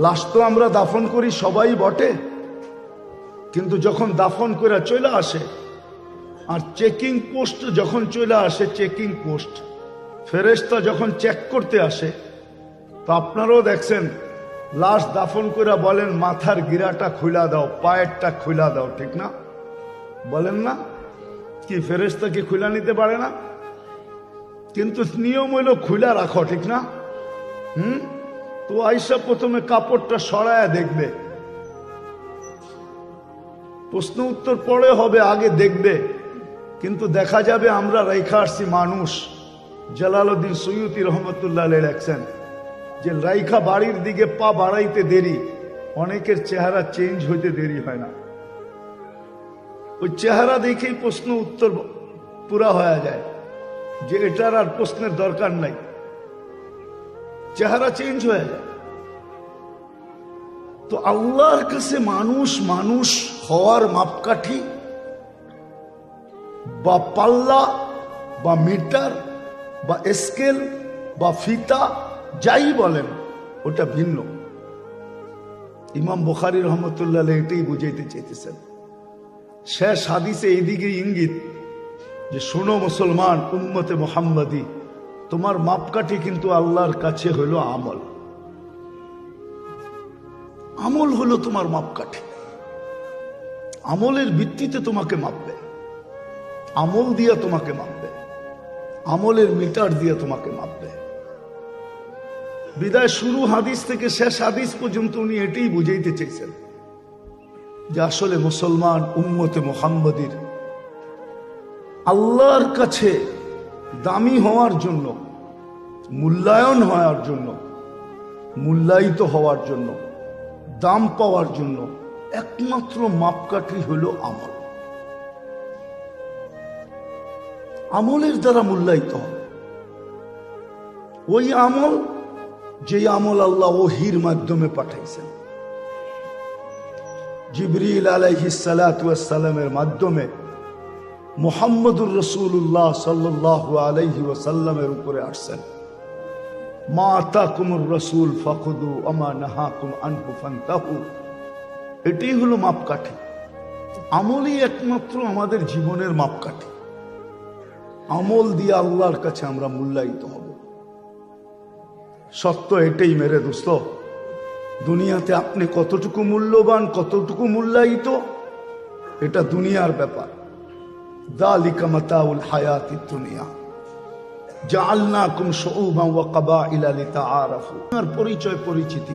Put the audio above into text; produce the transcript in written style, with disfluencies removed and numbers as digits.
লাশ তো আমরা দাফন করি সবাই বটে, কিন্তু যখন দাফন করে চলে আসে আর চেকিং পোস্ট যখন চলে আসে, চেকিং পোস্ট ফেরেশতা যখন চেক করতে আসে, তো আপনারাও দেখছেন লাশ দাফন করে বলেন মাথার গিরাটা খুলা দাও, পায়েরটা খুলা দাও, ঠিক না? বলেন না? কি ফেরেশতা কি খুলা নিতে পারে না? কিন্তু নিয়ম হইল খুলা রাখো, ঠিক না? তো আইসা প্রথমে কাপড়টা সরায়া দেখবে, প্রশ্ন উত্তর পরে হবে, আগে দেখবে। কিন্তু দেখা যাবে আমরা রাইখা আসছি মানুষ, জালালউদ্দিন সৈয়দী রহমতুল্লাহ আলাইহি লেখছেন যে রাইখা বাড়ির দিকে পা বাড়াইতে দেরি, অনেকের চেহারা চেঞ্জ হইতে দেরি হয় না। ওই চেহারা দেখেই প্রশ্ন উত্তর পুরা হয়ে যায় যে এটার আর প্রশ্নের দরকার নাই, চেহারা চেঞ্জ হয়ে যায়। তো আল্লাহর কাছে মানুষ মানুষ হওয়ার মাপকাঠি বা পাল্লা বা মিটার বা স্কেল বা ফিতা যাই বলেন, ওটা ভিন্ন। ইমাম বুখারী রহমতুল্লাহ আলাইহি এটাই বুঝাইতে চাইতেছেন। শেষ হাদিসে এইদিকে ইঙ্গিত যে শোনো মুসলমান উম্মতে মুহাম্মাদি, তোমার মাপকাঠি কিন্তু আল্লাহর কাছে হলো আমল। আমল হলো তোমার মাপকাঠি। আমলের ভিত্তিতে তোমাকে মাপবে, আমল দিয়ে তোমাকে মাপবে, আমলের মিটার দিয়ে তোমাকে মাপবে। বিদায় শুরু হাদিস থেকে শেষ হাদিস পর্যন্ত উনি এটাই বুঝাইতে চাইছেন যে আসলে মুসলমান উম্মতে মুহাম্মাদির আল্লাহর কাছে দামি হওয়ার জন্য, মূল্যায়ন হওয়ার জন্য, মূল্যায়িত হওয়ার জন্য, দাম পাওয়ার জন্য একমাত্র মাপকাঠি হলো আমল। আমলের দ্বারা মূল্যায়িত হবে ওই আমল যে আমল আল্লাহ ওহীর মাধ্যমে পাঠাইছেন। জিবরিল আলাইহিস সালাতু ওয়াস সালামের মাধ্যমে মুহাম্মদুর রাসূলুল্লাহ সাল্লাল্লাহু আলাইহি ওয়াসাল্লামের উপরে আসছেন। মা আতাকুমুর রাসূল ফাখুযু ওয়া মা নাহাকুম আনহু ফান্তাহু। এটাই হলো মাপকাঠি। আমলই একমাত্র আমাদের জীবনের মাপকাঠি। আমল দিয়ে আল্লাহর কাছে আমরা মূল্যায়িত হব। সত্য এটাই মেরে দোস্ত, দুনিয়াতে আপনি কতটুকু মূল্যবান, কতটুকু মূল্যায়িত, এটা দুনিয়ার ব্যাপার। যালিকা মাতাউল হায়াতিদ দুনিয়া জাআলনাকুম শুউবান ওয়া কাবাইলা লিতাআরাফু। পরিচয় পরিচিতি